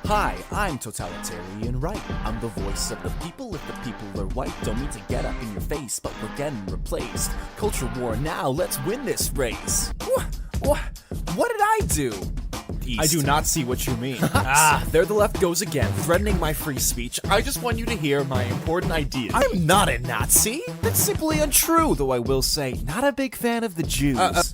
Hi, I'm totalitarian right. I'm the voice of the people. If the people are white, don't mean to get up in your face, but we're getting replaced. Culture war now, let's win this race. What did I do? East. I do not see what you mean. There the left goes again, threatening my free speech. I just want you to hear my important ideas. I'm not a Nazi. That's simply untrue, though I will say, not a big fan of the Jews.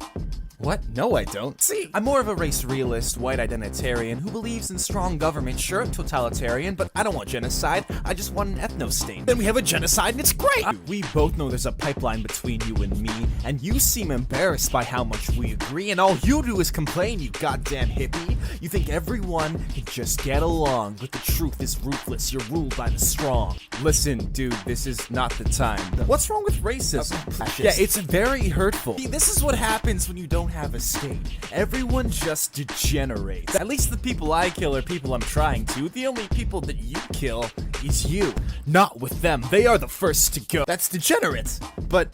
What? No, I don't. See, I'm more of a race realist, white identitarian who believes in strong government. Sure, totalitarian, but I don't want genocide. I just want an ethno-state. Then we have a genocide and it's great! We both know there's a pipeline between you and me, and you seem embarrassed by how much we agree, and all you do is complain, you goddamn hippie. You think everyone can just get along, but the truth is ruthless. You're ruled by the strong. Listen, dude, this is not the time. What's wrong with racism? Yeah, it's very hurtful. See, this is what happens when you don't have a state. Everyone just degenerates. At least the people I kill are people I'm trying to. The only people that you kill is you. Not with them. They are the first to go. That's degenerate. But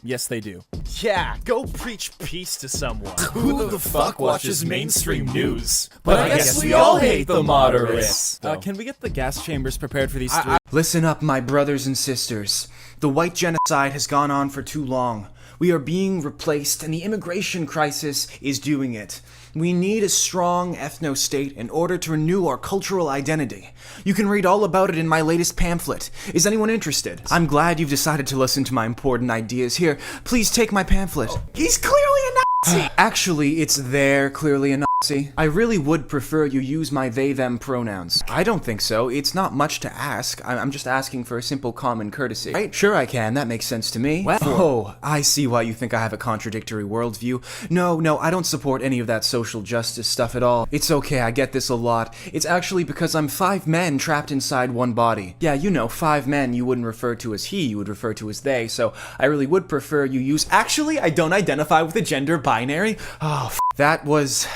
yes, they do. Yeah, go preach peace to someone. Who the fuck watches mainstream news? But I guess we all hate the moderates. Can we get the gas chambers prepared for these three? Listen up, my brothers and sisters. The white genocide has gone on for too long. We are being replaced, and the immigration crisis is doing it. We need a strong ethno-state in order to renew our cultural identity. You can read all about it in my latest pamphlet. Is anyone interested? I'm glad you've decided to listen to my important ideas. Here, please take my pamphlet. He's clearly a Nazi! Actually, it's there, clearly a Nazi. I really would prefer you use my they-them pronouns. I don't think so. It's not much to ask. I'm just asking for a simple common courtesy. Right? Sure I can. That makes sense to me. Oh, I see why you think I have a contradictory worldview. No, I don't support any of that social justice stuff at all. It's okay, I get this a lot. It's actually because I'm 5 men trapped inside one body. Yeah, you know, 5 men you wouldn't refer to as he, you would refer to as they, so I really would prefer you use— Actually, I don't identify with the gender binary. Oh, That was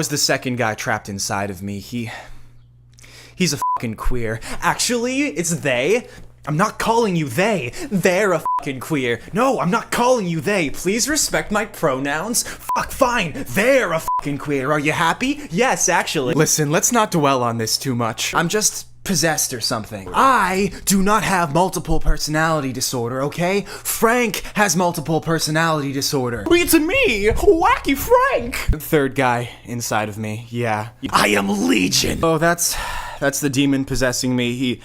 the second guy trapped inside of me. He's a fucking queer. Actually, it's they. I'm not calling you they. They're a fucking queer. No, I'm not calling you they. Please respect my pronouns. Fuck, fine. They're a fucking queer. Are you happy? Yes, actually. Listen, let's not dwell on this too much. I'm just possessed or something. I do not have multiple personality disorder, okay? Frank has multiple personality disorder. It's me, Wacky Frank! Third guy inside of me, yeah. I am Legion! Oh, that's the demon possessing me.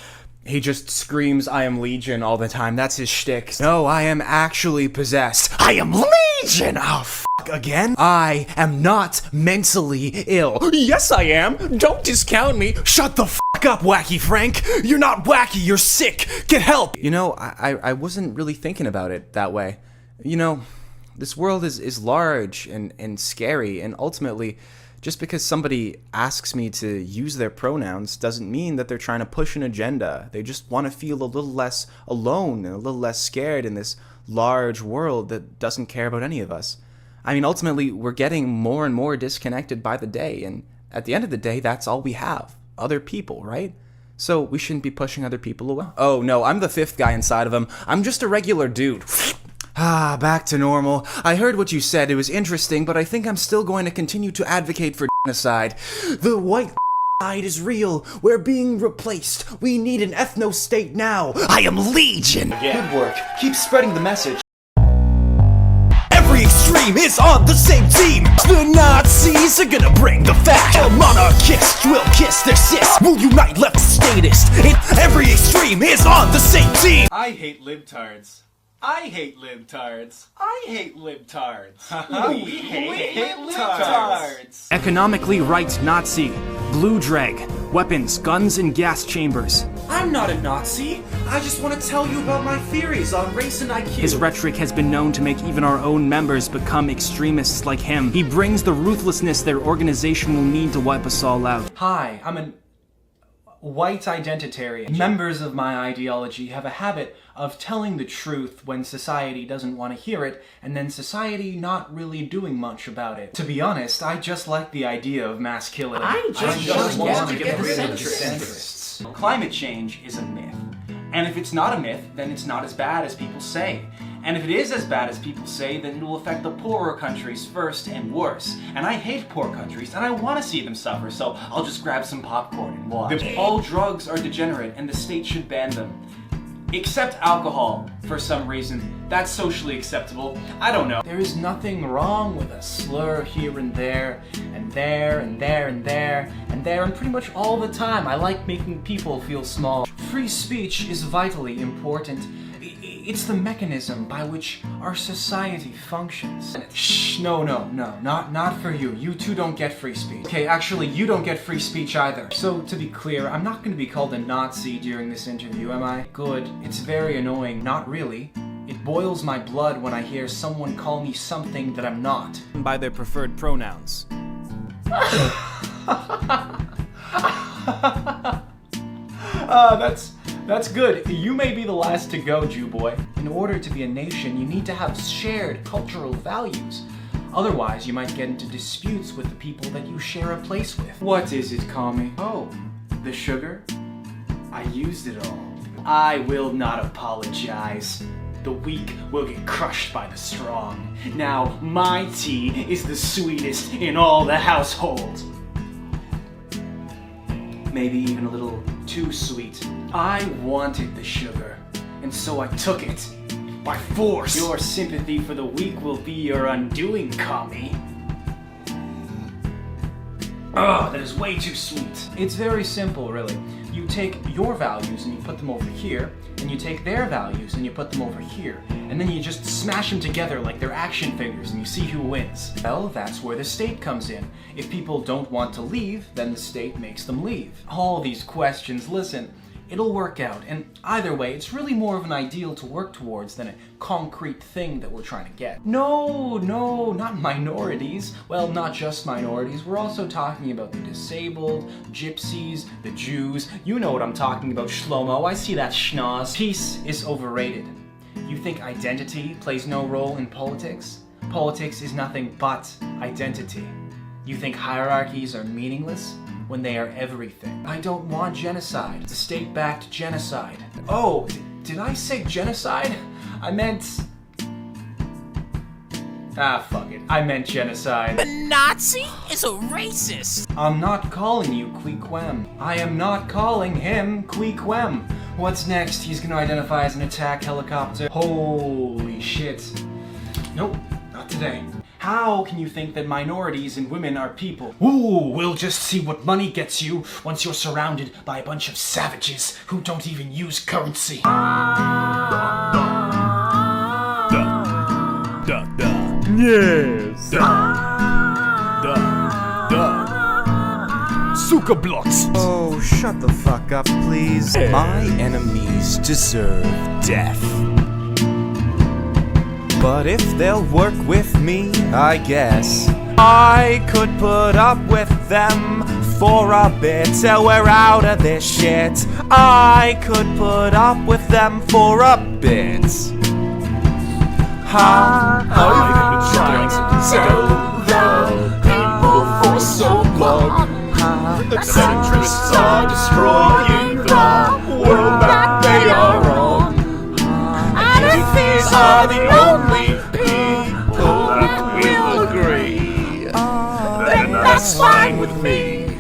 He just screams, I am Legion all the time. That's his shtick. No, I am actually possessed. I am Legion! Oh, again? I am not mentally ill. Yes, I am. Don't discount me. Shut the fuck up, Wacky Frank. You're not wacky, you're sick. Get help. You know, I wasn't really thinking about it that way. You know, this world is large and scary, and ultimately, just because somebody asks me to use their pronouns doesn't mean that they're trying to push an agenda. They just want to feel a little less alone and a little less scared in this large world that doesn't care about any of us. I mean, ultimately, we're getting more and more disconnected by the day, and at the end of the day, that's all we have. Other people, right? So we shouldn't be pushing other people away. Oh, no, I'm the 5th guy inside of him. I'm just a regular dude. Back to normal. I heard what you said. It was interesting, but I think I'm still going to continue to advocate for genocide. The white side is real. We're being replaced. We need an ethno-state now. I am Legion! Good work. Keep spreading the message. Every extreme is on the same team. The Nazis are gonna bring the fact. The monarchists will kiss their sis. Will unite left statist. Every extreme is on the same team. I hate libtards. I hate libtards. I hate libtards. we hate libtards. Economically right Nazi. Blue drag. Weapons, guns, and gas chambers. I'm not a Nazi. I just want to tell you about my theories on race and IQ. His rhetoric has been known to make even our own members become extremists like him. He brings the ruthlessness their organization will need to wipe us all out. Hi, I'm an white identitarian. Members of my ideology have a habit of telling the truth when society doesn't want to hear it, and then society not really doing much about it. To be honest, I just like the idea of mass killing. I just want to get rid of the centrists. Climate change is a myth. And if it's not a myth, then it's not as bad as people say. And if it is as bad as people say, then it will affect the poorer countries first and worse. And I hate poor countries, and I want to see them suffer, so I'll just grab some popcorn and watch. All drugs are degenerate, and the state should ban them. Except alcohol, for some reason. That's socially acceptable. I don't know. There is nothing wrong with a slur here and there, and there, and there, and there, and there, and pretty much all the time. I like making people feel small. Free speech is vitally important. It's the mechanism by which our society functions. Shh, no, not for you. You two don't get free speech. Okay, actually, you don't get free speech either. So, to be clear, I'm not going to be called a Nazi during this interview, am I? Good. It's very annoying. Not really. It boils my blood when I hear someone call me something that I'm not. By their preferred pronouns. That's good. You may be the last to go, Jew boy. In order to be a nation, you need to have shared cultural values. Otherwise, you might get into disputes with the people that you share a place with. What is it, Kami? Oh, the sugar? I used it all. I will not apologize. The weak will get crushed by the strong. Now, my tea is the sweetest in all the household. Maybe even a little too sweet. I wanted the sugar, and so I took it. By force! Your sympathy for the weak will be your undoing, Kami. Ugh, that is way too sweet. It's very simple, really. You take your values and you put them over here, and you take their values and you put them over here, and then you just smash them together like they're action figures and you see who wins. Well, that's where the state comes in. If people don't want to leave, then the state makes them leave. All these questions, listen, it'll work out, and either way, it's really more of an ideal to work towards than a concrete thing that we're trying to get. No, not minorities. Well, not just minorities. We're also talking about the disabled, gypsies, the Jews. You know what I'm talking about, Shlomo. I see that schnoz. Peace is overrated. You think identity plays no role in politics? Politics is nothing but identity. You think hierarchies are meaningless? When they are everything. I don't want genocide. The state-backed genocide. Oh, did I say genocide? I meant... fuck it. I meant genocide. A Nazi is a racist. I'm not calling you Kweekwem. I am not calling him Kweekwem. What's next? He's gonna identify as an attack helicopter. Holy shit. Nope, not today. How can you think that minorities and women are people? Ooh, we'll just see what money gets you once you're surrounded by a bunch of savages who don't even use currency. Yes. Zuckerblocks. Oh, shut the fuck up, please. My enemies deserve death. But if they'll work with me, I guess I could put up with them for a bit till we're out of this shit. I could put up with them for a bit. I've been trying to tell the people for so long that centrists are destroying the world, that they are wrong. And if these are the only people that will agree, then that's fine with me.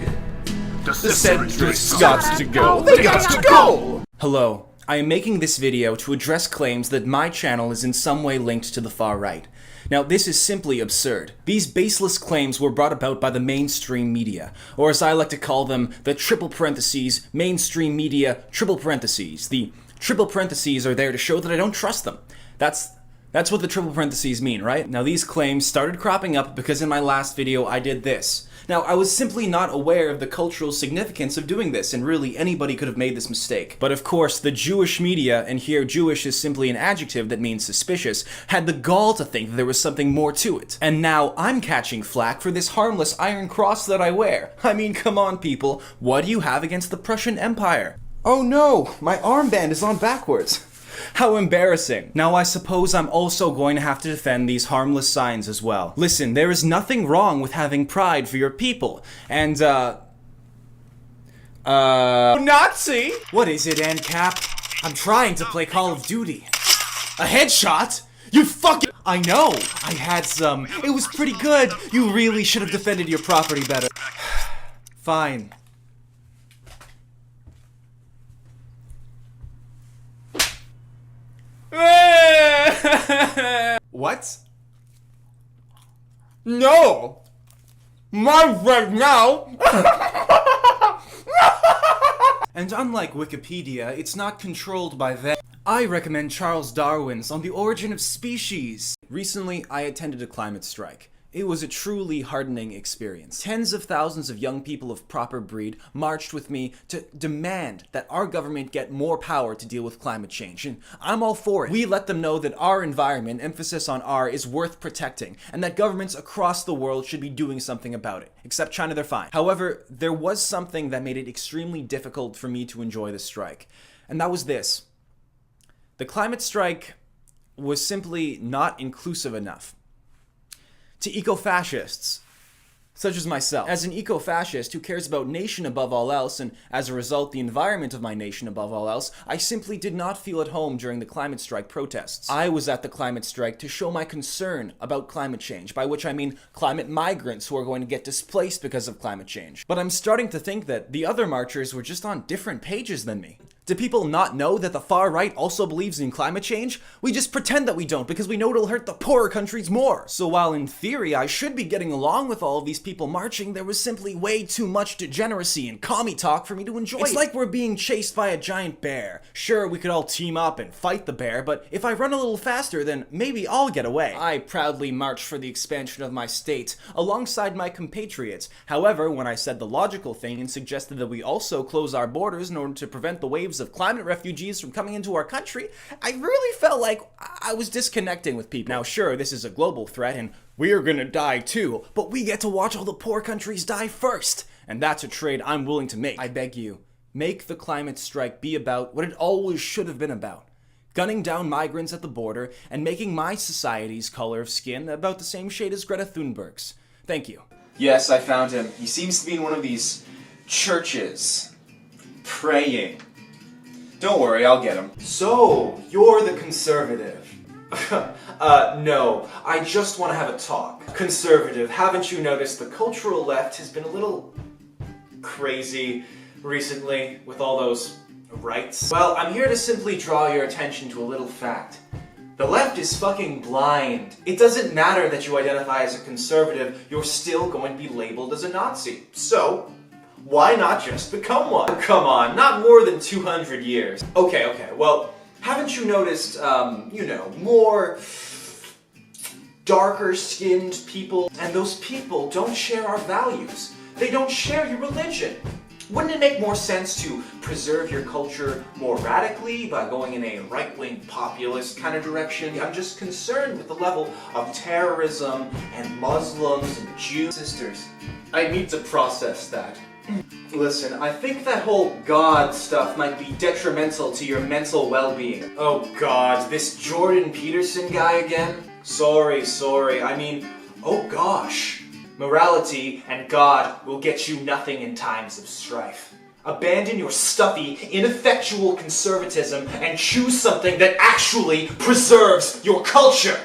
The centrists got to go. They got to go! Hello, I am making this video to address claims that my channel is in some way linked to the far right. Now, this is simply absurd. These baseless claims were brought about by the mainstream media, or as I like to call them, the triple parentheses, mainstream media, triple parentheses. The triple parentheses are there to show that I don't trust them. That's what the triple parentheses mean, right? Now, these claims started cropping up because in my last video I did this. Now, I was simply not aware of the cultural significance of doing this, and really anybody could have made this mistake. But of course, the Jewish media, and here Jewish is simply an adjective that means suspicious, had the gall to think that there was something more to it. And now I'm catching flack for this harmless iron cross that I wear. I mean, come on people, what do you have against the Prussian Empire? Oh no, my armband is on backwards. How embarrassing. Now I suppose I'm also going to have to defend these harmless signs as well. Listen, there is nothing wrong with having pride for your people, and Nazi? What is it, NCAP? I'm trying to play Call of Duty. A headshot? You fucking— I know! I had some. It was pretty good. You really should have defended your property better. Fine. What? No! My right now! And unlike Wikipedia, it's not controlled by them. I recommend Charles Darwin's On the Origin of Species. Recently, I attended a climate strike. It was a truly heartening experience. Tens of thousands of young people of proper breed marched with me to demand that our government get more power to deal with climate change, and I'm all for it. We let them know that our environment, emphasis on R, is worth protecting, and that governments across the world should be doing something about it. Except China, they're fine. However, there was something that made it extremely difficult for me to enjoy the strike, and that was this. The climate strike was simply not inclusive enough to eco-fascists, such as myself. As an eco-fascist who cares about nation above all else, and as a result the environment of my nation above all else, I simply did not feel at home during the climate strike protests. I was at the climate strike to show my concern about climate change, by which I mean climate migrants who are going to get displaced because of climate change. But I'm starting to think that the other marchers were just on different pages than me. Do people not know that the far right also believes in climate change? We just pretend that we don't because we know it'll hurt the poorer countries more. So while in theory I should be getting along with all of these people marching, there was simply way too much degeneracy and commie talk for me to enjoy. It's like we're being chased by a giant bear. Sure, we could all team up and fight the bear, but if I run a little faster, then maybe I'll get away. I proudly marched for the expansion of my state, alongside my compatriots. However, when I said the logical thing and suggested that we also close our borders in order to prevent the waves of climate refugees from coming into our country, I really felt like I was disconnecting with people. Now sure, this is a global threat and we're gonna die too, but we get to watch all the poor countries die first. And that's a trade I'm willing to make. I beg you, make the climate strike be about what it always should have been about. Gunning down migrants at the border and making my society's color of skin about the same shade as Greta Thunberg's. Thank you. Yes, I found him. He seems to be in one of these churches, praying. Don't worry, I'll get him. So, you're the conservative. No, I just want to have a talk. Conservative, haven't you noticed the cultural left has been a little crazy recently with all those rights? Well, I'm here to simply draw your attention to a little fact. The left is fucking blind. It doesn't matter that you identify as a conservative, you're still going to be labeled as a Nazi. So, why not just become one? Come on, not more than 200 years. Okay, well, haven't you noticed, more darker-skinned people? And those people don't share our values. They don't share your religion. Wouldn't it make more sense to preserve your culture more radically by going in a right-wing populist kind of direction? I'm just concerned with the level of terrorism and Muslims and Jews. Sisters, I need to process that. Listen, I think that whole God stuff might be detrimental to your mental well-being. Oh God, this Jordan Peterson guy again? Sorry, I mean, oh gosh. Morality and God will get you nothing in times of strife. Abandon your stuffy, ineffectual conservatism and choose something that actually preserves your culture.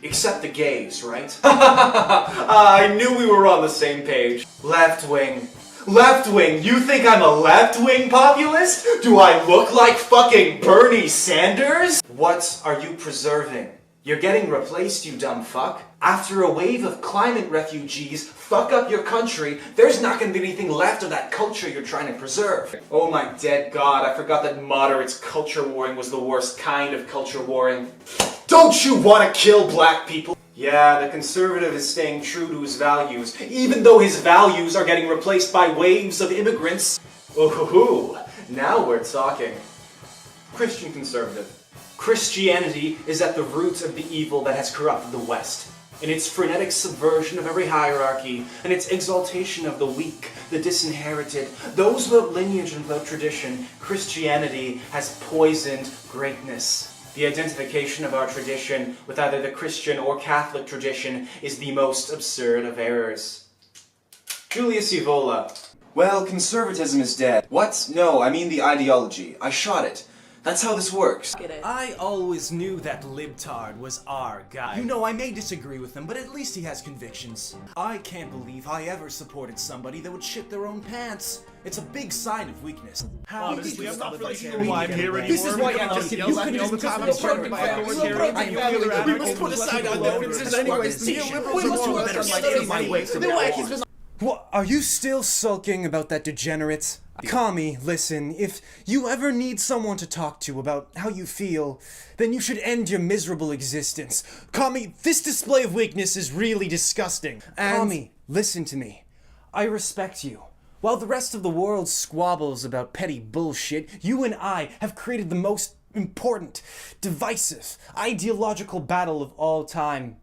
Except the gays, right? I knew we were on the same page. Left wing. Left wing? You think I'm a left wing populist? Do I look like fucking Bernie Sanders? What are you preserving? You're getting replaced, you dumb fuck. After a wave of climate refugees fuck up your country, there's not gonna be anything left of that culture you're trying to preserve. Oh my dead God, I forgot that moderates culture warring was the worst kind of culture warring. Don't you want to kill black people? Yeah, the conservative is staying true to his values, even though his values are getting replaced by waves of immigrants. Ooh, now we're talking. Christian conservative. Christianity is at the root of the evil that has corrupted the West. In its frenetic subversion of every hierarchy, and its exaltation of the weak, the disinherited, those without lineage and without tradition, Christianity has poisoned greatness. The identification of our tradition with either the Christian or Catholic tradition is the most absurd of errors. Julius Evola. Well, conservatism is dead. What? No, I mean the ideology. I shot it. That's how this works. I always knew that libtard was our guy. You know, I may disagree with him, but at least he has convictions. I can't believe I ever supported somebody that would shit their own pants. It's a big sign of weakness. How Honestly, I'm not really sure why why I'm I'm here here anymore. anymore. This is why I'm just yelling at me all the time. I'm struggling by hours here. We must put aside our differences anyways. The neoliberals are more or less like any my way from now on. What, are you still sulking about that degenerate? Kami, listen, if you ever need someone to talk to about how you feel, then you should end your miserable existence. Kami, this display of weakness is really disgusting. Kami, listen to me. I respect you. While the rest of the world squabbles about petty bullshit, you and I have created the most important, divisive, ideological battle of all time.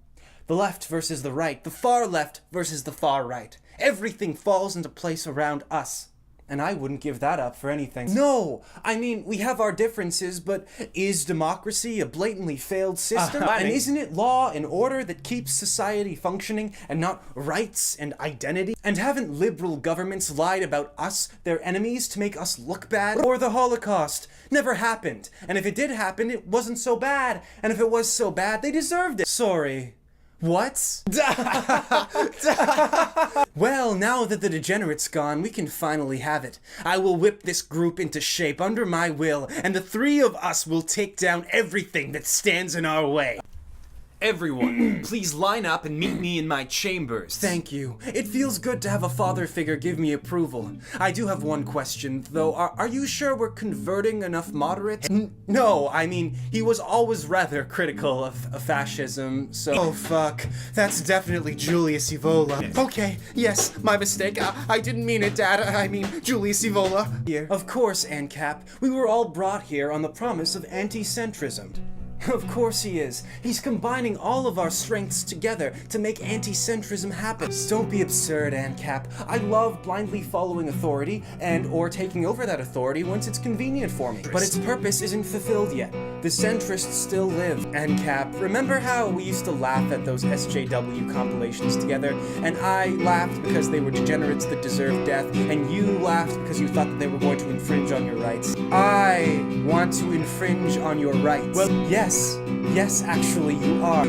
The left versus the right, the far left versus the far right. Everything falls into place around us. And I wouldn't give that up for anything. No! I mean, we have our differences, but is democracy a blatantly failed system? And isn't it law and order that keeps society functioning, and not rights and identity? And haven't liberal governments lied about us, their enemies, to make us look bad? Or the Holocaust never happened. And if it did happen, it wasn't so bad. And if it was so bad, they deserved it. Sorry. What? Well, now that the degenerate's gone, we can finally have it. I will whip this group into shape under my will, and the three of us will take down everything that stands in our way. Everyone, please line up and meet me in my chambers. Thank you. It feels good to have a father figure give me approval. I do have one question, though. Are you sure we're converting enough moderates? No, I mean, he was always rather critical of fascism, so... Oh, fuck. That's definitely Julius Evola. Okay, yes, my mistake. I didn't mean it, Dad. I mean, Julius Evola. Here. Of course, ANCAP. We were all brought here on the promise of anti-centrism. Of course he is. He's combining all of our strengths together to make anti-centrism happen. Don't be absurd, ANCAP. I love blindly following authority or taking over that authority once it's convenient for me. But its purpose isn't fulfilled yet. The centrists still live. ANCAP, remember how we used to laugh at those SJW compilations together, and I laughed because they were degenerates that deserved death, and you laughed because you thought that they were going to infringe on your rights? I want to infringe on your rights. Well, yes, actually you are.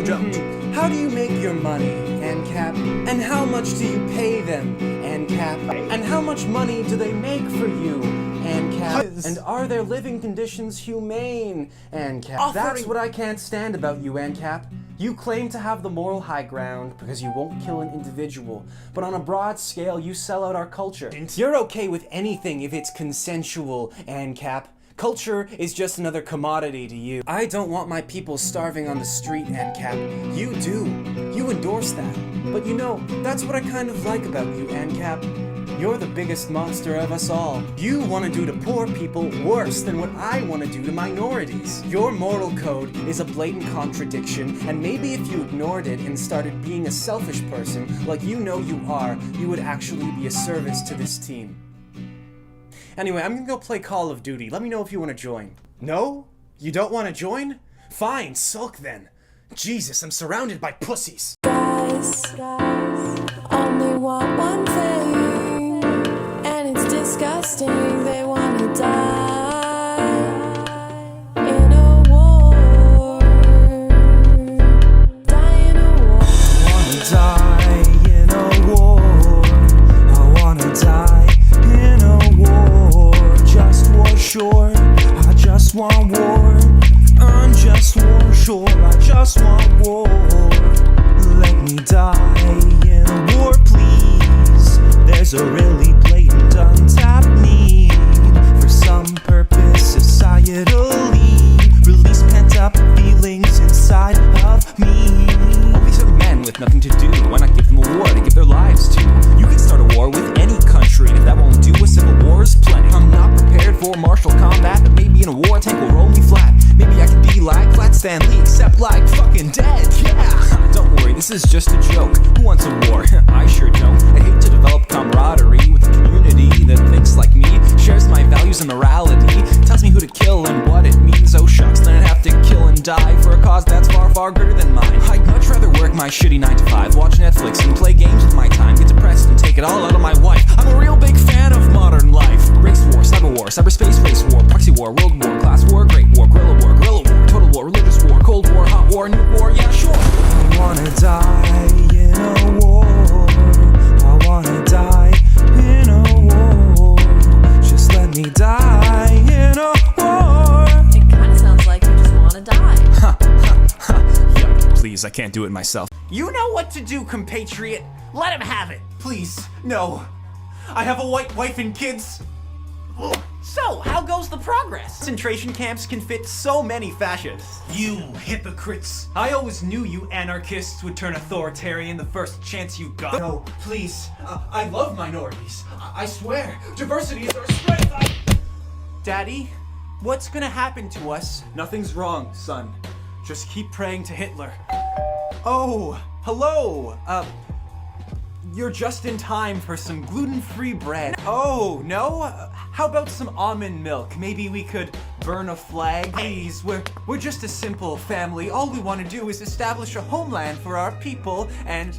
How do you make your money, ANCAP? And how much do you pay them, ANCAP? And how much money do they make for you, ANCAP? And are their living conditions humane, ANCAP? That's what I can't stand about you, ANCAP. You claim to have the moral high ground because you won't kill an individual, but on a broad scale you sell out our culture. You're okay with anything if it's consensual, ANCAP. Culture is just another commodity to you. I don't want my people starving on the street, ANCAP. You do. You endorse that. But you know, that's what I kind of like about you, ANCAP. You're the biggest monster of us all. You want to do to poor people worse than what I want to do to minorities. Your moral code is a blatant contradiction, and maybe if you ignored it and started being a selfish person, like you know you are, you would actually be a service to this team. Anyway, I'm gonna go play Call of Duty. Let me know if you want to join. No? You don't want to join? Fine, sulk then. Jesus, I'm surrounded by pussies. Guys, only want one thing, and it's disgusting. They wanna die in a war. Die in a war. I wanna die in a war. I wanna die in a war. Just war, sure. I just want war. Unjust war, sure. I just want war. Let me die in a war, please. There's a really blatant untapped need for some purpose societally. Release pent-up feelings inside of me. All these are men with nothing to do. Why not give them a war to give their lives to? You can start a war with any country, and if that won't do, a civil war is plenty. I'm not prepared for martial combat, but maybe in a war a tank will roll me flat. Maybe I could be like Flat Stan Lee, except like fucking dead. Yeah, don't worry, this is just a joke. Who wants a war? I sure don't. I hate to develop camaraderie with a community that thinks like me, shares my values and morality, tells me who to kill and what it means. Oh shucks, then I'd have to kill and die for a cause that's far, far greater than mine. I'd much rather work my shitty 9 to 5, watch Netflix and play games with my time, get depressed and take it all out on my wife. I'm a real big fan of modern life. Race war, cyber war, war, cyberspace, race war, proxy war, rogue war, class war, great war, guerrilla war, total war, religious war, cold war, hot war, nuke war, yeah, sure. I wanna die in a war. I wanna die in a war. Just let me die in a war. It kind of sounds like you just want to die. Yep, please, I can't do it myself. You know what to do, compatriot. Let him have it. Please, no. I have a white wife and kids. So, how goes the progress? Concentration camps can fit so many fascists. You hypocrites. I always knew you anarchists would turn authoritarian the first chance you got. No, please. I love minorities. I swear. Diversity is our strength. Daddy, what's gonna happen to us? Nothing's wrong, son. Just keep praying to Hitler. Oh, hello. You're just in time for some gluten-free bread. Oh, no? How about some almond milk? Maybe we could burn a flag? Please, we're just a simple family. All we want to do is establish a homeland for our people and...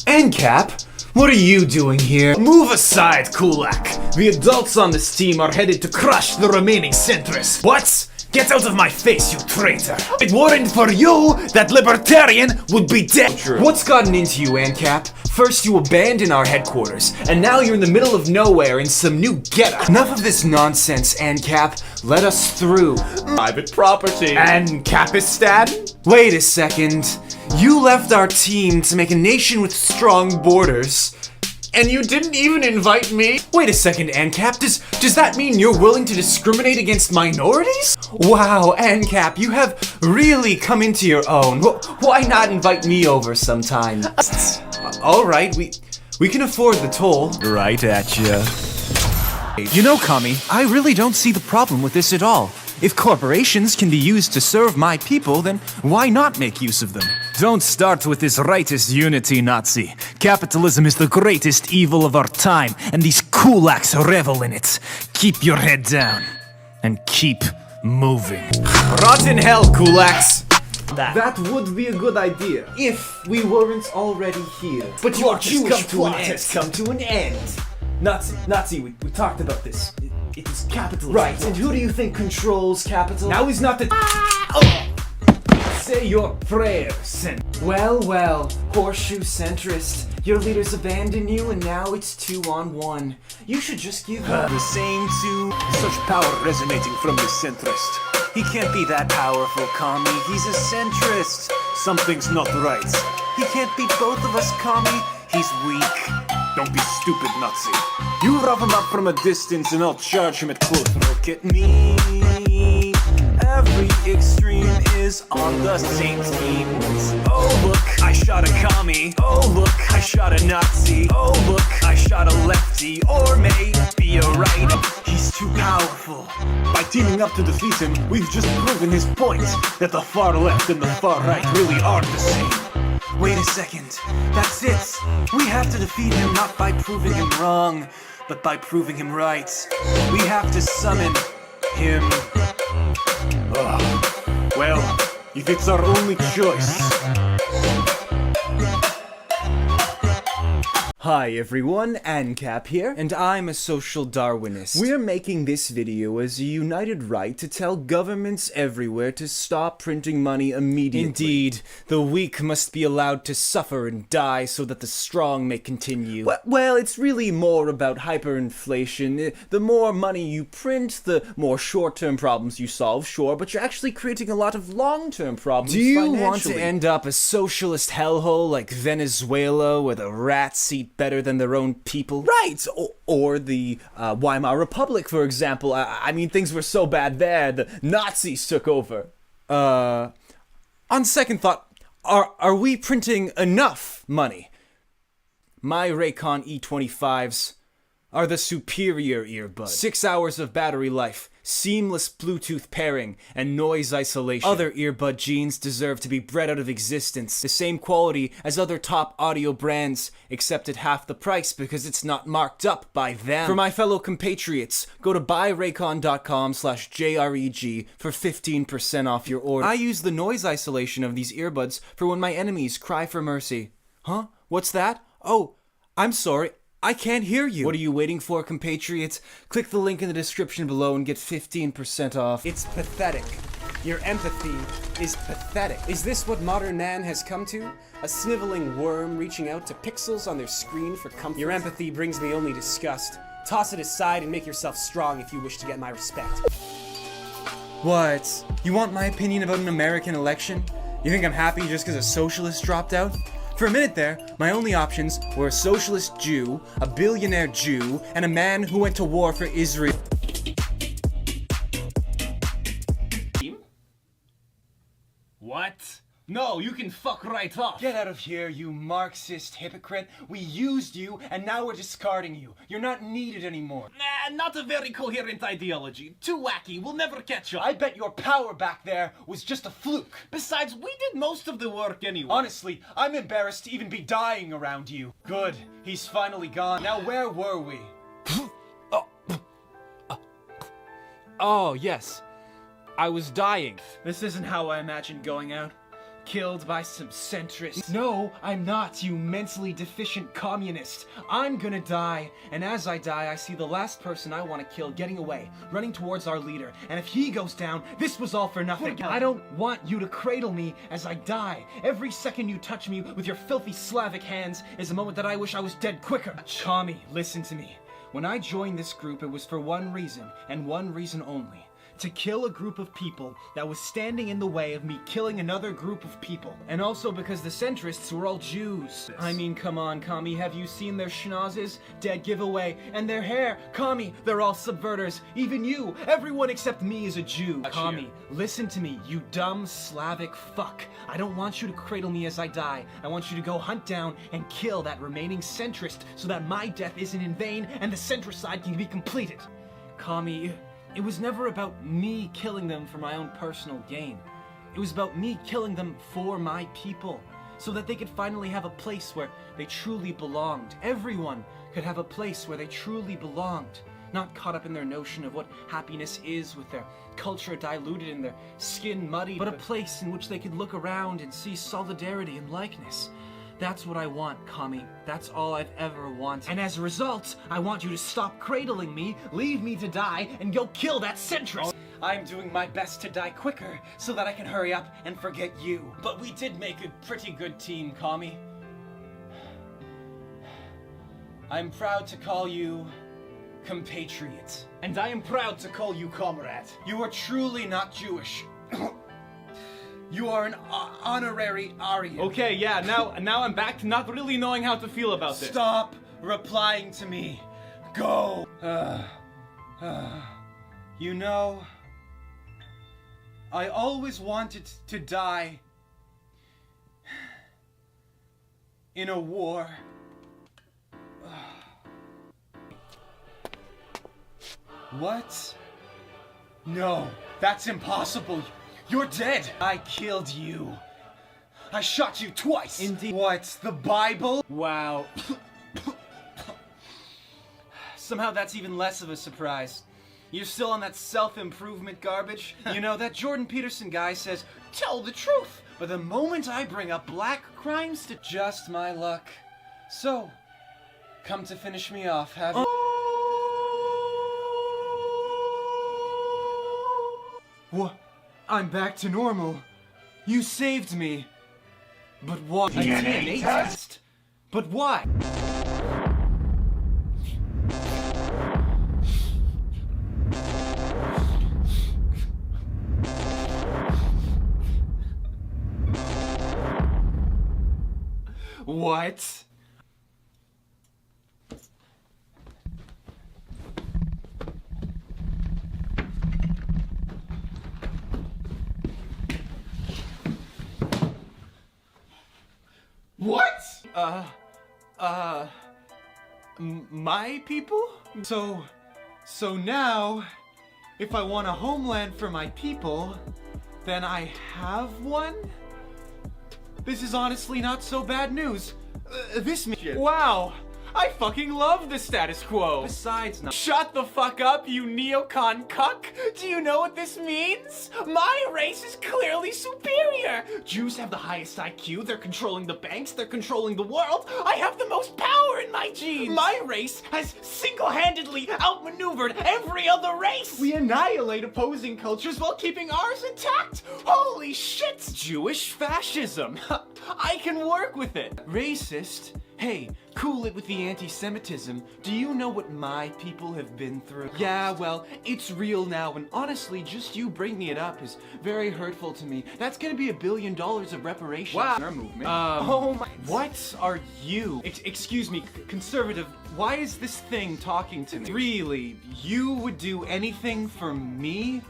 ANCAP? What are you doing here? Move aside, Kulak. The adults on this team are headed to crush the remaining centrists. What? Get out of my face, you traitor! If it weren't for you, that libertarian would be dead! What's gotten into you, ANCAP? First you abandoned our headquarters, and now you're in the middle of nowhere in some new ghetto. Enough of this nonsense, ANCAP. Let us through. Private property. ANCAPistan? Wait a second. You left our team to make a nation with strong borders. And you didn't even invite me? Wait a second, ANCAP. Does that mean you're willing to discriminate against minorities? Wow, ANCAP, you have really come into your own. Why not invite me over sometime? All right, we can afford the toll. Right at ya. You know, Kami, I really don't see the problem with this at all. If corporations can be used to serve my people, then why not make use of them? Don't start with this rightist unity, Nazi. Capitalism is the greatest evil of our time, and these kulaks revel in it. Keep your head down, and keep moving. Rotten hell, kulaks! That would be a good idea, if we weren't already here. But your Jewish plot has come to an end. Nazi, we talked about this. It is capitalism. Right, and who do you think controls capital? Now is not the... Say your prayers. Well, horseshoe centrist. Your leaders abandoned you and now it's 2-on-1. You should just give up. The same to such power resonating from the centrist. He can't be that powerful, Kami. He's a centrist. Something's not right. He can't beat both of us, Kami. He's weak. Don't be stupid, Nazi. You rough him up from a distance and I'll charge him at close. Look at me. Every extreme is on the same team. Oh look, I shot a commie. Oh look, I shot a Nazi. Oh look, I shot a lefty. Or maybe a right. He's too powerful. By teaming up to defeat him, we've just proven his point that the far left and the far right really are the same. Wait a second, that's it. We have to defeat him not by proving him wrong, but by proving him right. We have to summon him. Well, if it's our only choice. Hi everyone, ANCAP here, and I'm a social Darwinist. We're making this video as a united right to tell governments everywhere to stop printing money immediately. Indeed, the weak must be allowed to suffer and die so that the strong may continue. Well, it's really more about hyperinflation. The more money you print, the more short-term problems you solve, sure, but you're actually creating a lot of long-term problems. Do you want to end up a socialist hellhole like Venezuela where the rats eat better than their own people? Right! Or the Weimar Republic, for example. I mean, things were so bad there, the Nazis took over. On second thought, are we printing enough money? My Raycon E25s are the superior earbud. 6 hours of battery life, seamless Bluetooth pairing, and noise isolation. Other earbud genes deserve to be bred out of existence. The same quality as other top audio brands, except at half the price because it's not marked up by them. For my fellow compatriots, go to buyraycon.com/JREG for 15% off your order. I use the noise isolation of these earbuds for when my enemies cry for mercy. Huh? What's that? Oh, I'm sorry. I can't hear you. What are you waiting for, compatriots? Click the link in the description below and get 15% off. It's pathetic. Your empathy is pathetic. Is this what modern man has come to? A sniveling worm reaching out to pixels on their screen for comfort? Your empathy brings me only disgust. Toss it aside and make yourself strong if you wish to get my respect. What? You want my opinion about an American election? You think I'm happy just because a socialist dropped out? For a minute there, my only options were a socialist Jew, a billionaire Jew, and a man who went to war for Israel. What? No, you can fuck right off. Get out of here, you Marxist hypocrite. We used you, and now we're discarding you. You're not needed anymore. Nah, not a very coherent ideology. Too wacky, we'll never catch up. I bet your power back there was just a fluke. Besides, we did most of the work anyway. Honestly, I'm embarrassed to even be dying around you. Good, he's finally gone. Now where were we? Oh, yes. I was dying. This isn't how I imagined going out. Killed by some centrists. No, I'm not, you mentally deficient communist. I'm gonna die, and as I die, I see the last person I want to kill getting away, running towards our leader, and if he goes down, this was all for nothing. I don't want you to cradle me as I die. Every second you touch me with your filthy Slavic hands is a moment that I wish I was dead quicker. Tommy, listen to me. When I joined this group, it was for one reason, and one reason only. To kill a group of people that was standing in the way of me killing another group of people. And also because the centrists were all Jews. I mean, come on, Kami, have you seen their schnozzes? Dead giveaway. And their hair. Kami, they're all subverters. Even you. Everyone except me is a Jew. Kami, listen to me, you dumb Slavic fuck. I don't want you to cradle me as I die. I want you to go hunt down and kill that remaining centrist so that my death isn't in vain and the centricide can be completed. Kami, it was never about me killing them for my own personal gain. It was about me killing them for my people, so that they could finally have a place where they truly belonged. Everyone could have a place where they truly belonged, not caught up in their notion of what happiness is with their culture diluted and their skin muddied, but a place in which they could look around and see solidarity and likeness. That's what I want, Kami. That's all I've ever wanted. And as a result, I want you to stop cradling me, leave me to die, and go kill that centrist! I'm doing my best to die quicker, so that I can hurry up and forget you. But we did make a pretty good team, Kami. I'm proud to call you compatriot. And I am proud to call you comrade. You are truly not Jewish. You are an honorary Aryan. Okay, yeah, now I'm back to not really knowing how to feel about this. Stop replying to me. Go. You know, I always wanted to die in a war. What? No, that's impossible. You're dead! I killed you. I shot you twice! Indeed. What? The Bible? Wow. Somehow that's even less of a surprise. You're still on that self-improvement garbage? You know, that Jordan Peterson guy says, tell the truth! But the moment I bring up black crimes to just my luck. So, come to finish me off, have you? What? I'm back to normal. You saved me. But why? A DNA test? But why? What? What? My people? So now, if I want a homeland for my people, then I have one? This is honestly not so bad news. This means— Wow! I fucking love the status quo! Besides, shut the fuck up, you neocon cuck! Do you know what this means? My race is clearly superior! Jews have the highest IQ, they're controlling the banks, they're controlling the world! I have the most power in my genes. My race has single-handedly outmaneuvered every other race! We annihilate opposing cultures while keeping ours intact. Holy shit! Jewish fascism. I can work with it. Racist? Hey, cool it with the anti-Semitism. Do you know what my people have been through? Yeah, well, it's real now, and honestly, just you bringing it up is very hurtful to me. That's gonna be $1 billion of reparations. Wow. In our movement. Oh my... What are you? Excuse me, conservative, why is this thing talking to me? Really, you would do anything for me?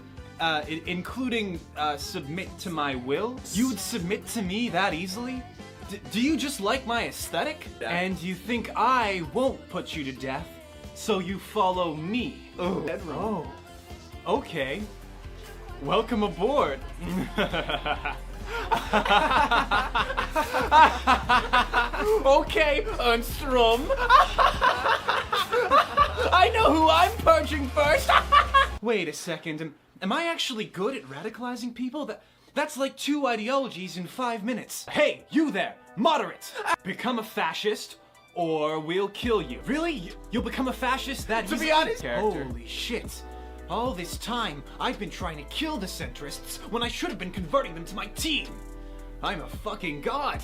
Including, submit to my will? You would submit to me that easily? Do you just like my aesthetic? And you think I won't put you to death, so you follow me? Oh, okay. Welcome aboard. Okay, Ernstrom. I know who I'm purging first. Wait a second, am I actually good at radicalizing people? That's like 2 ideologies in 5 minutes. Hey, you there, moderate! Become a fascist, or we'll kill you. Really? You'll become a fascist that easily? To be honest- Holy shit. All this time, I've been trying to kill the centrists when I should have been converting them to my team. I'm a fucking god.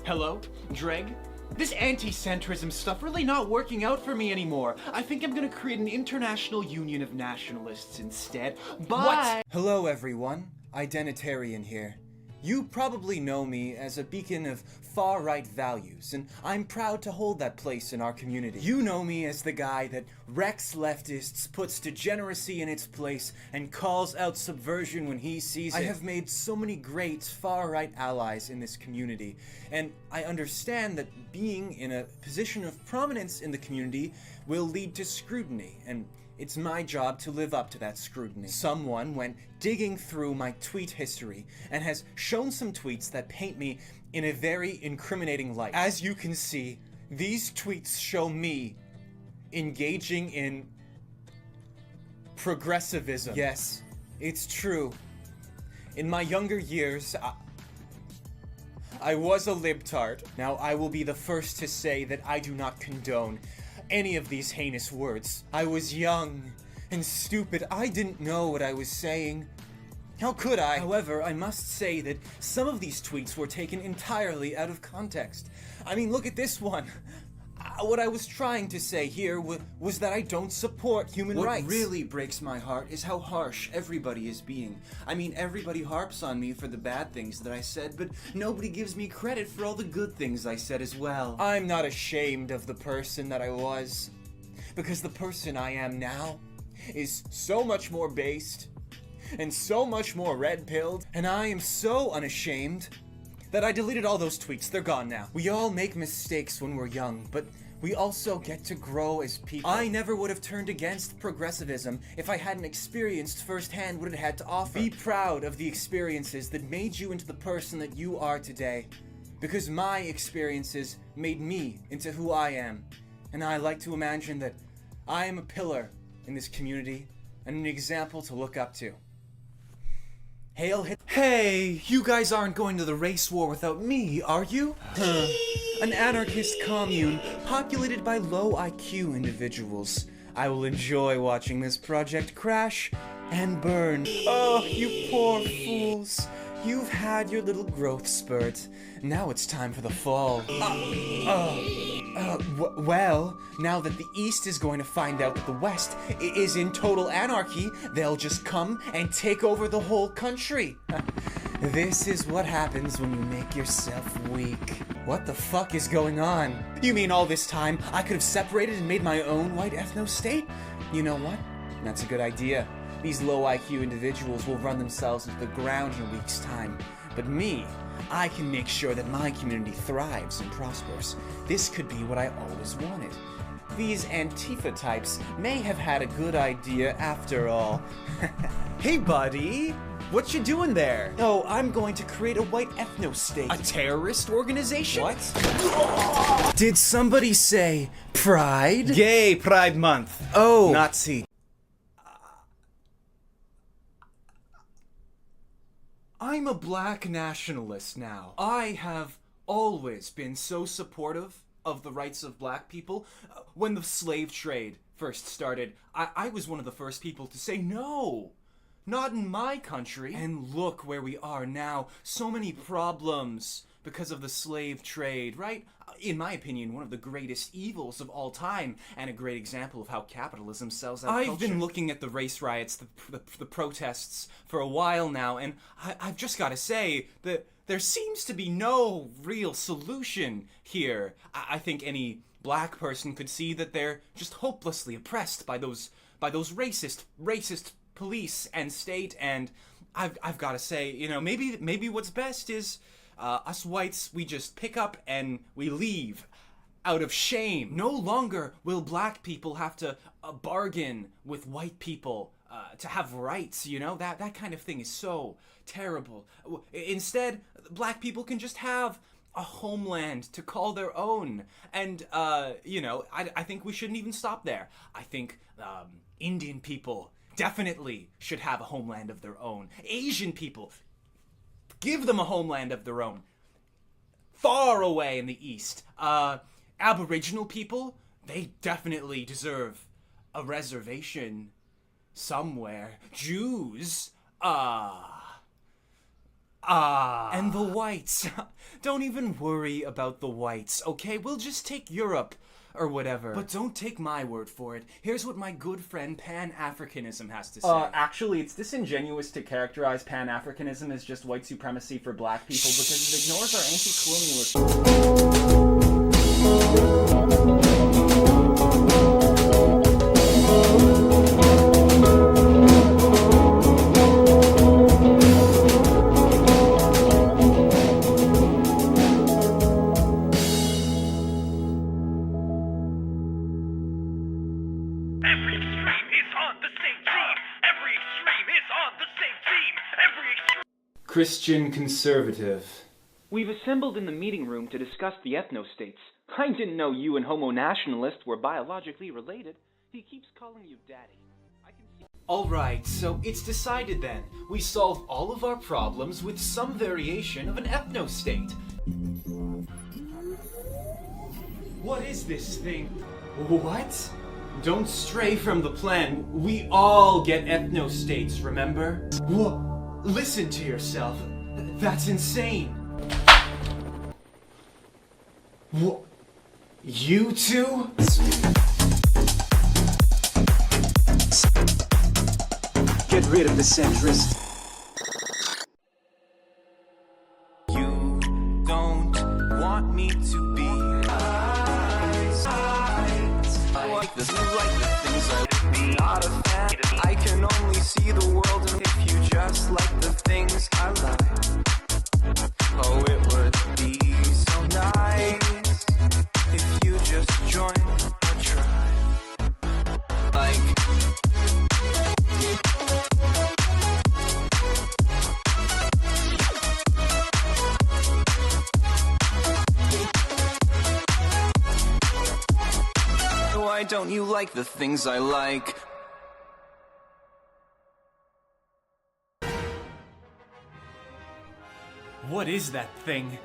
Hello, Dreg? This anti-centrism stuff really not working out for me anymore. I think I'm gonna create an international union of nationalists instead. Bye! What? Hello, everyone. Identitarian here. You probably know me as a beacon of far-right values, and I'm proud to hold that place in our community. You know me as the guy that wrecks leftists, puts degeneracy in its place, and calls out subversion when he sees it. I have made so many great far-right allies in this community, and I understand that being in a position of prominence in the community will lead to scrutiny, and it's my job to live up to that scrutiny. Someone went digging through my tweet history and has shown some tweets that paint me in a very incriminating light. As you can see, these tweets show me engaging in progressivism. Yes, it's true. In my younger years, I was a libtard. Now, I will be the first to say that I do not condone any of these heinous words. I was young and stupid. I didn't know what I was saying. How could I? However, I must say that some of these tweets were taken entirely out of context. I mean, look at this one. What I was trying to say here was that I don't support human rights. What really breaks my heart is how harsh everybody is being. I mean, everybody harps on me for the bad things that I said, but nobody gives me credit for all the good things I said as well. I'm not ashamed of the person that I was, because the person I am now is so much more based and so much more red-pilled, and I am so unashamed that I deleted all those tweets. They're gone now. We all make mistakes when we're young, but we also get to grow as people. I never would have turned against progressivism if I hadn't experienced firsthand what it had to offer. Be proud of the experiences that made you into the person that you are today, because my experiences made me into who I am, and I like to imagine that I am a pillar in this community and an example to look up to. Hail Hitler. Hey, you guys aren't going to the race war without me, are you? An anarchist commune populated by low IQ individuals. I will enjoy watching this project crash and burn. Oh, you poor fools. You've had your little growth spurt. Now it's time for the fall. Well, now that the East is going to find out that the West is in total anarchy, they'll just come and take over the whole country. This is what happens when you make yourself weak. What the fuck is going on? You mean all this time I could have separated and made my own white ethno-state? You know what? That's a good idea. These low IQ individuals will run themselves into the ground in a week's time. But me, I can make sure that my community thrives and prospers. This could be what I always wanted. These Antifa types may have had a good idea after all. Hey buddy, what you doing there? Oh, I'm going to create a white ethno-state. A terrorist organization? What? Did somebody say pride? Gay Pride Month. Oh. Nazi. I'm a black nationalist now. I have always been so supportive of the rights of black people. When the slave trade first started, I was one of the first people to say no. Not in my country. And look where we are now. So many problems because of the slave trade, right? In my opinion, one of the greatest evils of all time, and a great example of how capitalism sells out culture. I've been looking at the race riots, the protests, for a while now, and I've just got to say that there seems to be no real solution here. I think any black person could see that they're just hopelessly oppressed by those racist police and state, and I've got to say, you know, maybe what's best is us whites, we just pick up and we leave out of shame. No longer will black people have to bargain with white people to have rights, you know? That kind of thing is so terrible. Instead, black people can just have a homeland to call their own. And, you know, I think we shouldn't even stop there. I think Indian people definitely should have a homeland of their own. Asian people, give them a homeland of their own. Far away in the east. Aboriginal people, they definitely deserve a reservation somewhere. Jews, and the whites. Don't even worry about the whites, okay? We'll just take Europe or whatever. But don't take my word for it. Here's what my good friend Pan-Africanism has to say. Actually, it's disingenuous to characterize Pan-Africanism as just white supremacy for black people because it ignores our anti-colonialist... Christian conservative. We've assembled in the meeting room to discuss the ethno-states. I didn't know you and Homo Nationalist were biologically related. He keeps calling you daddy. I can see... Alright, so it's decided then. We solve all of our problems with some variation of an ethno-state. What is this thing? What? Don't stray from the plan. We all get ethno-states, remember? What? Listen to yourself. That's insane. What? You two? Get rid of the centrist. You don't want me to be like the things I'm not a fan. I can only see the world and if you just like the things I like. Oh, it would be so nice if you just join or try. Why don't you like the things I like? What is that thing?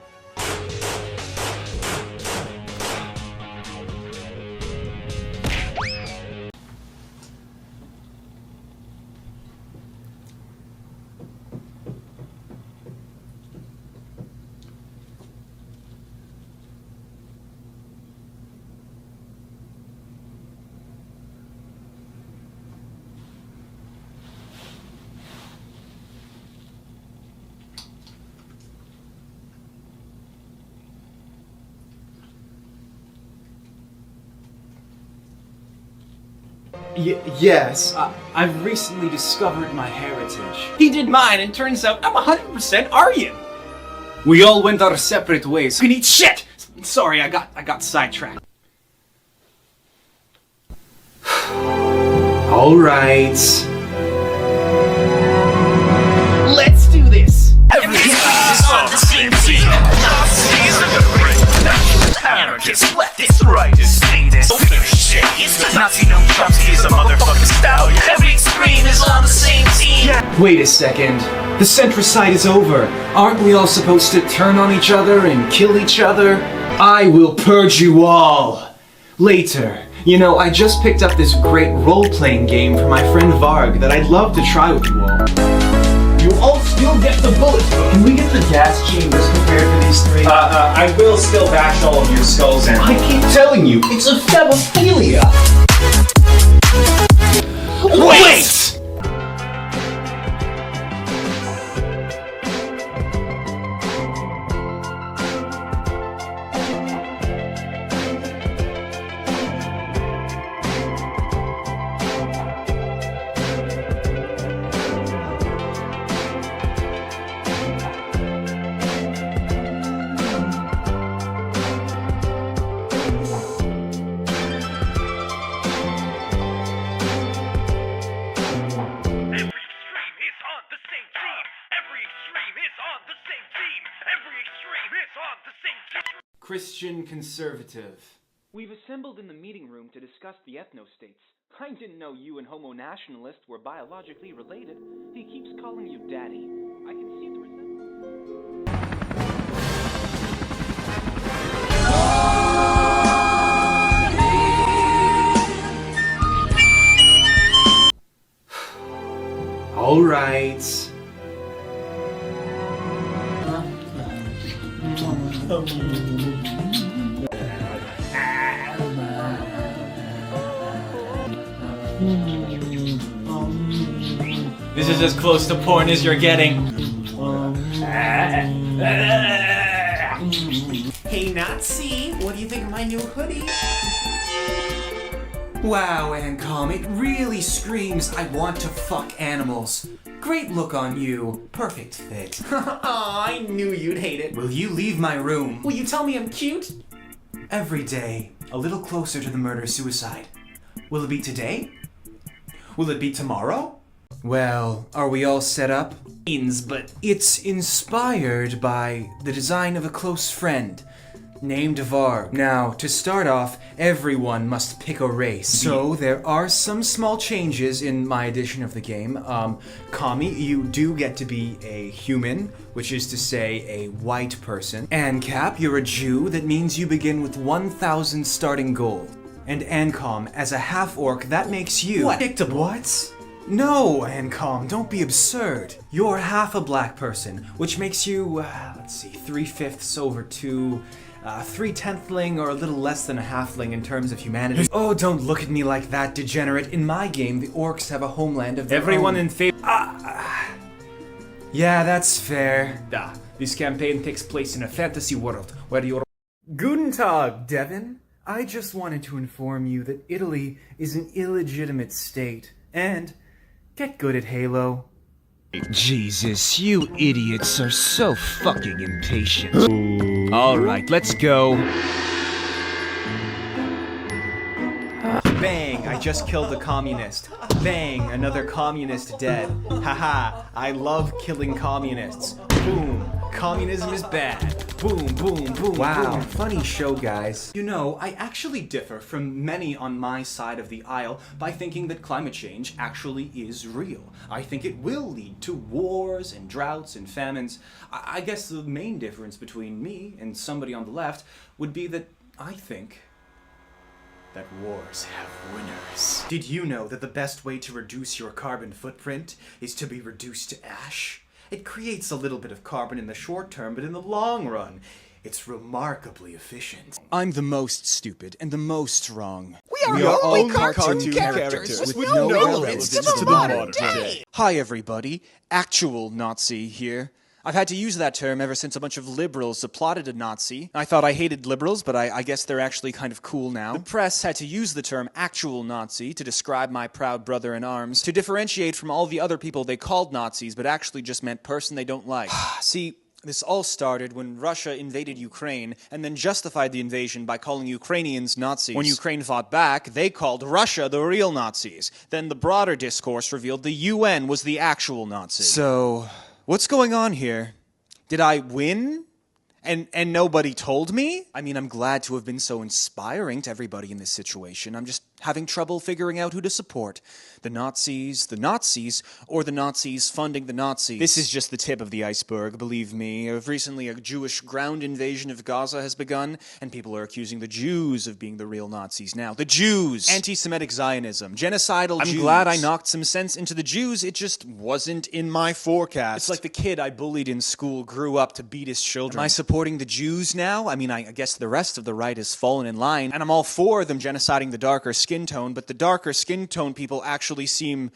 Yes, I've recently discovered my heritage. He did mine, and turns out I'm 100% Aryan! We all went our separate ways. We need shit! Sorry, I got sidetracked. Alright. Let's do this! Everything is on the same team. Nazis are gonna bring anarchists, leftists, rightists, statists. Oh, there's shit. Nazi no Chomsky is a motherfucking stallion. Every extreme is on the same team. Wait a second. The Centricide is over. Aren't we all supposed to turn on each other and kill each other? I will purge you all. Later. You know, I just picked up this great role-playing game for my friend Varg that I'd love to try with you all. You all still get the bullet. Can we get the gas chambers compared to these three? I will still bash all of your skulls in. I keep telling you, it's a femophilia. Wait! Christian conservative. We've assembled in the meeting room to discuss the ethno-states. I didn't know you and Homo Nationalist were biologically related. He keeps calling you daddy. I can see the resemblance. All right. This is as close to porn as you're getting. Hey Nazi, what do you think of my new hoodie? Wow, Ancom, it really screams I want to fuck animals. Great look on you. Perfect fit. Aw, I knew you'd hate it. Will you leave my room? Will you tell me I'm cute? Every day, a little closer to the murder-suicide. Will it be today? Will it be tomorrow? Well, are we all set up? But it's inspired by the design of a close friend named Varg. Now, to start off, everyone must pick a race. So, there are some small changes in my edition of the game. Kami, you do get to be a human, which is to say a white person. Ancap, you're a Jew, that means you begin with 1,000 starting gold. And Ancom, as a half-orc, that makes you... Predictable. What? No, Ancom, don't be absurd. You're half a black person, which makes you, let's see, 3/5 over 2... 3/10ling or a little less than a halfling in terms of humanity. Oh, don't look at me like that, degenerate. In my game, the orcs have a homeland of their Everyone own. in favor. Yeah, that's fair. This campaign takes place in a fantasy world where you're. Guten Tag, Devin. I just wanted to inform you that Italy is an illegitimate state. And get good at Halo. Jesus, you idiots are so fucking impatient. Alright, let's go. Bang, I just killed a communist. Bang, another communist dead. Haha, I love killing communists. Boom, communism is bad. Boom, boom, boom. Wow, funny show, guys. You know, I actually differ from many on my side of the aisle by thinking that climate change actually is real. I think it will lead to wars and droughts and famines. I guess the main difference between me and somebody on the left would be that I think that wars have winners. Did you know that the best way to reduce your carbon footprint is to be reduced to ash? It creates a little bit of carbon in the short term, but in the long run, it's remarkably efficient. I'm the most stupid and the most wrong. We are only cartoon characters with no relevance to the modern day. Hi everybody, actual Nazi here. I've had to use that term ever since a bunch of liberals applauded a Nazi. I thought I hated liberals, but I guess they're actually kind of cool now. The press had to use the term actual Nazi to describe my proud brother in arms, to differentiate from all the other people they called Nazis, but actually just meant person they don't like. See, this all started when Russia invaded Ukraine and then justified the invasion by calling Ukrainians Nazis. When Ukraine fought back, they called Russia the real Nazis. Then the broader discourse revealed the UN was the actual Nazis. So, what's going on here? Did I win? And nobody told me? I mean, I'm glad to have been so inspiring to everybody in this situation. I'm just having trouble figuring out who to support. The Nazis, or the Nazis funding the Nazis. This is just the tip of the iceberg, believe me. Recently, a Jewish ground invasion of Gaza has begun, and people are accusing the Jews of being the real Nazis now. The Jews! Anti-Semitic Zionism. Genocidal Jews. I'm glad I knocked some sense into the Jews. It just wasn't in my forecast. It's like the kid I bullied in school grew up to beat his children. Am I supporting the Jews now? I mean, I guess the rest of the right has fallen in line, and I'm all for them genociding the darker skin tone, but the darker skin tone people actually seem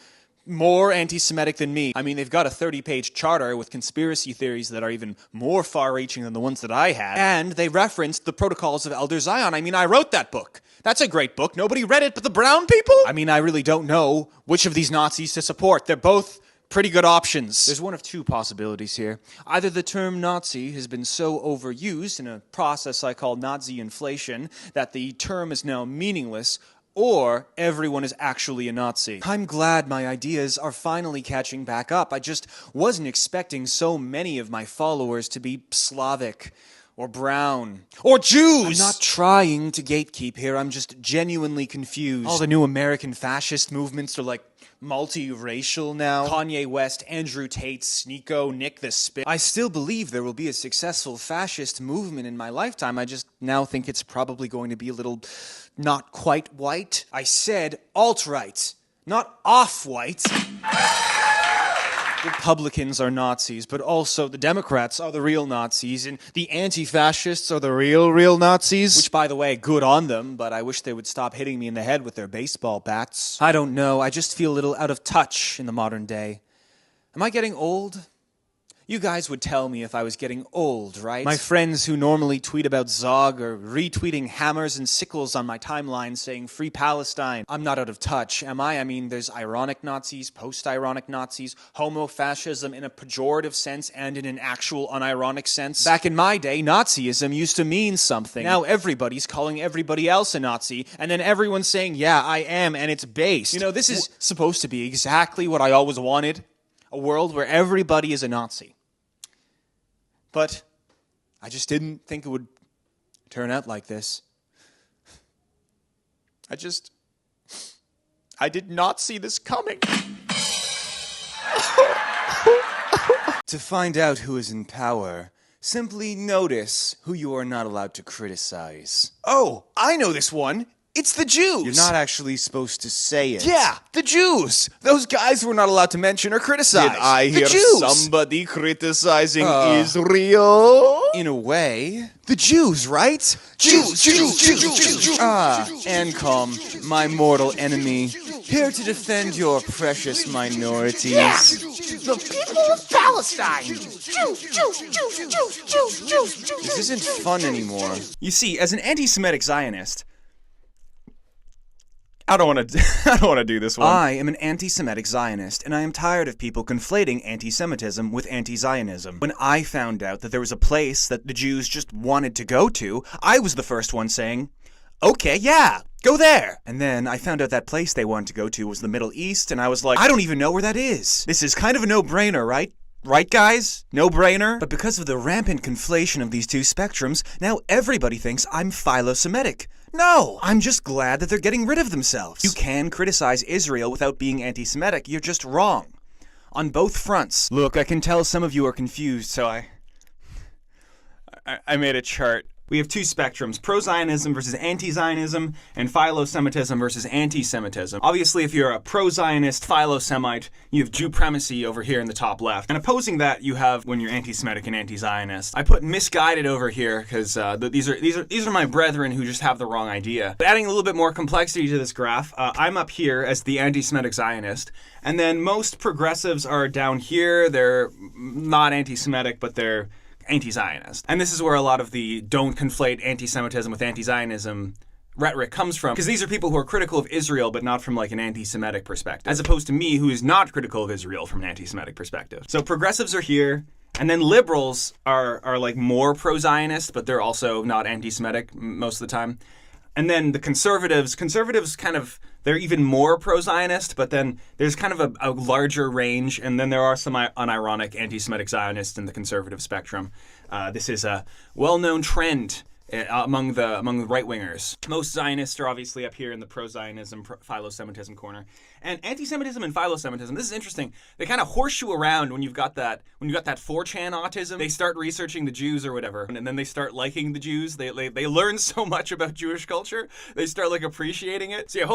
more anti-Semitic than me. I mean, they've got a 30-page charter with conspiracy theories that are even more far-reaching than the ones that I had, and they referenced the Protocols of Elder Zion. I mean, I wrote that book. That's a great book. Nobody read it but the brown people? I mean, I really don't know which of these Nazis to support. They're both pretty good options. There's one of two possibilities here. Either the term Nazi has been so overused in a process I call Nazi inflation that the term is now meaningless, or everyone is actually a Nazi. I'm glad my ideas are finally catching back up. I just wasn't expecting so many of my followers to be Slavic, or brown, or Jews! I'm not trying to gatekeep here, I'm just genuinely confused. All the new American fascist movements are like multi-racial now. Kanye West, Andrew Tate, Sneeko, Nick the Spit. I still believe there will be a successful fascist movement in my lifetime. I just now think it's probably going to be a little not quite white. I said alt-right, not off-white. Republicans are Nazis, but also the Democrats are the real Nazis, and the anti-fascists are the real Nazis. Which, by the way, good on them, but I wish they would stop hitting me in the head with their baseball bats. I don't know, I just feel a little out of touch in the modern day. Am I getting old? You guys would tell me if I was getting old, right? My friends who normally tweet about Zog are retweeting hammers and sickles on my timeline saying Free Palestine. I'm not out of touch, am I? I mean, there's ironic Nazis, post-ironic Nazis, homo-fascism in a pejorative sense and in an actual unironic sense. Back in my day, Nazism used to mean something. Now everybody's calling everybody else a Nazi, and then everyone's saying, yeah, I am, and it's based. You know, this is supposed to be exactly what I always wanted. A world where everybody is a Nazi. But I just didn't think it would turn out like this. I did not see this coming. To find out who is in power, simply notice who you are not allowed to criticize. Oh, I know this one. It's the Jews! You're not actually supposed to say it. Yeah, the Jews! Those guys we're not allowed to mention or criticize. Did I hear somebody criticizing Israel? In a way. The Jews, right? Jews! Ah, Ancom, my mortal enemy. Here to defend your precious minorities. Yeah. The people of Palestine! This isn't fun anymore. You see, as an anti-Semitic Zionist, I don't want to do this one. I am an anti-Semitic Zionist, and I am tired of people conflating anti-Semitism with anti-Zionism. When I found out that there was a place that the Jews just wanted to go to, I was the first one saying, okay, yeah, go there. And then I found out that place they wanted to go to was the Middle East, and I was like, I don't even know where that is. This is kind of a no-brainer, right? Right, guys? No-brainer? But because of the rampant conflation of these two spectrums, now everybody thinks I'm philo-Semitic. No! I'm just glad that they're getting rid of themselves. You can criticize Israel without being anti-Semitic. You're just wrong. On both fronts. Look, I can tell some of you are confused, so I made a chart. We have two spectrums, pro-Zionism versus anti-Zionism, and philo-Semitism versus anti-Semitism. Obviously, if you're a pro-Zionist philo-Semite, you have Jew supremacy over here in the top left. And opposing that, you have when you're anti-Semitic and anti-Zionist. I put misguided over here because these are my brethren who just have the wrong idea. But adding a little bit more complexity to this graph, I'm up here as the anti-Semitic Zionist, and then most progressives are down here. They're not anti-Semitic, but they're anti-Zionist. And this is where a lot of the don't conflate anti-Semitism with anti-Zionism rhetoric comes from, because these are people who are critical of Israel, but not from like an anti-Semitic perspective, as opposed to me, who is not critical of Israel from an anti-Semitic perspective. So progressives are here, and then liberals are like more pro-Zionist, but they're also not anti-Semitic most of the time. And then the conservatives kind of, they're even more pro-Zionist, but then there's kind of a larger range, and then there are some unironic anti-Semitic Zionists in the conservative spectrum. This is a well-known trend among the right-wingers. Most Zionists are obviously up here in the pro-Zionism, philo-Semitism corner. And anti-Semitism and philo-Semitism, this is interesting. They kind of horseshoe around when you've got that 4chan autism. They start researching the Jews or whatever, and then they start liking the Jews. They learn so much about Jewish culture, they start like appreciating it. So yeah,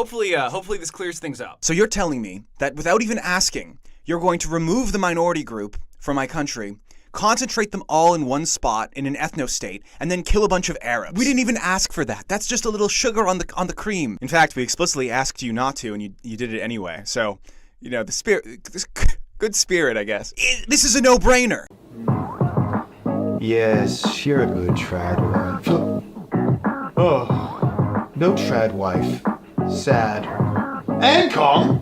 hopefully this clears things up. So you're telling me that without even asking, you're going to remove the minority group from my country, concentrate them all in one spot in an ethno-state, and then kill a bunch of Arabs. We didn't even ask for that. That's just a little sugar on the cream. In fact, we explicitly asked you not to, and you did it anyway. So, you know, the spirit, good spirit, I guess. This is a no-brainer. Yes, you're a good trad wife. Oh, no trad wife. Sad. And calm.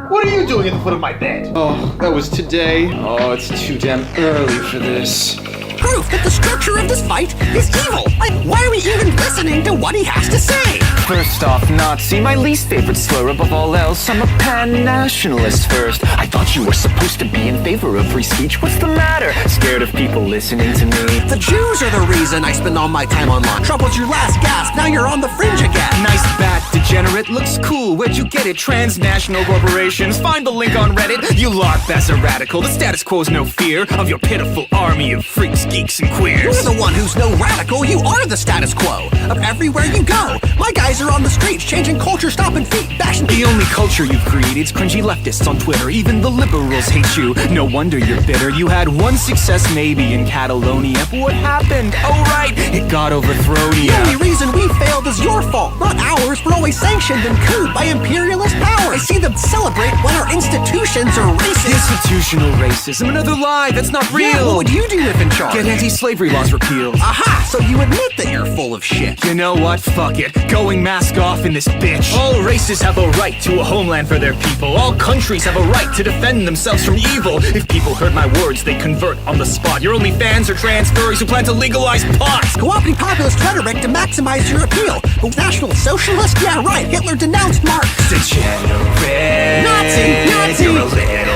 What are you doing at the foot of my bed? Oh, that was today. Oh, it's too damn early for this. Proof that the structure of this fight is evil. Like, why are we even listening to what he has to say? First off, Nazi, my least favorite slur above all else. I'm a pan-nationalist first. I thought you were supposed to be in favor of free speech. What's the matter? Scared of people listening to me? The Jews are the reason I spend all my time online. Trump was your last gasp, now you're on the fringe again. Nice bat, degenerate. Looks cool. Where'd you get it? Transnational corporations. Find the link on Reddit. You LARP as a radical. The status quo's no fear of your pitiful army of freaks, geeks, and queers. You're the one who's no radical. You are the status quo of everywhere you go. My guys are on the streets, changing culture, stomping feet, bashing. The only culture you've created is cringy leftists on Twitter. Even the liberals hate you. No wonder you're bitter. You had one success maybe in Catalonia, but what happened? Oh right, it got overthrown. The only reason we failed is your fault, not ours. We're always sanctioned and cooed by imperialist power. I see them celebrate when our institutions are racist. Institutional racism, another lie. That's not real. Yeah, what would you do if in charge? Get anti-slavery laws repealed. Aha! So you admit that you're full of shit. You know what? Fuck it. Going mask off in this bitch. All races have a right to a homeland for their people. All countries have a right to defend themselves from evil. If people heard my words, they convert on the spot. Your only fans are trans furries who plan to legalize pot. Co-opting populist rhetoric to maximize your appeal. But National Socialist? Yeah, right. Hitler denounced Marx. Degenerate. Nazi! Nazi! You're a little bit.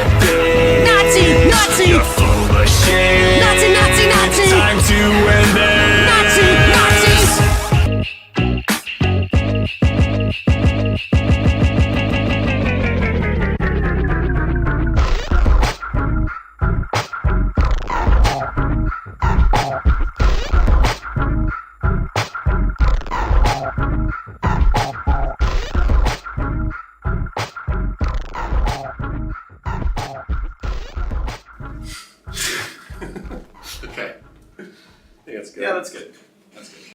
Nazi! Nazi! You're full of shit. Nazi! Nazi! Nazi! Time to end this. Nazi! Nazi! Okay. I think that's good. Yeah, that's good.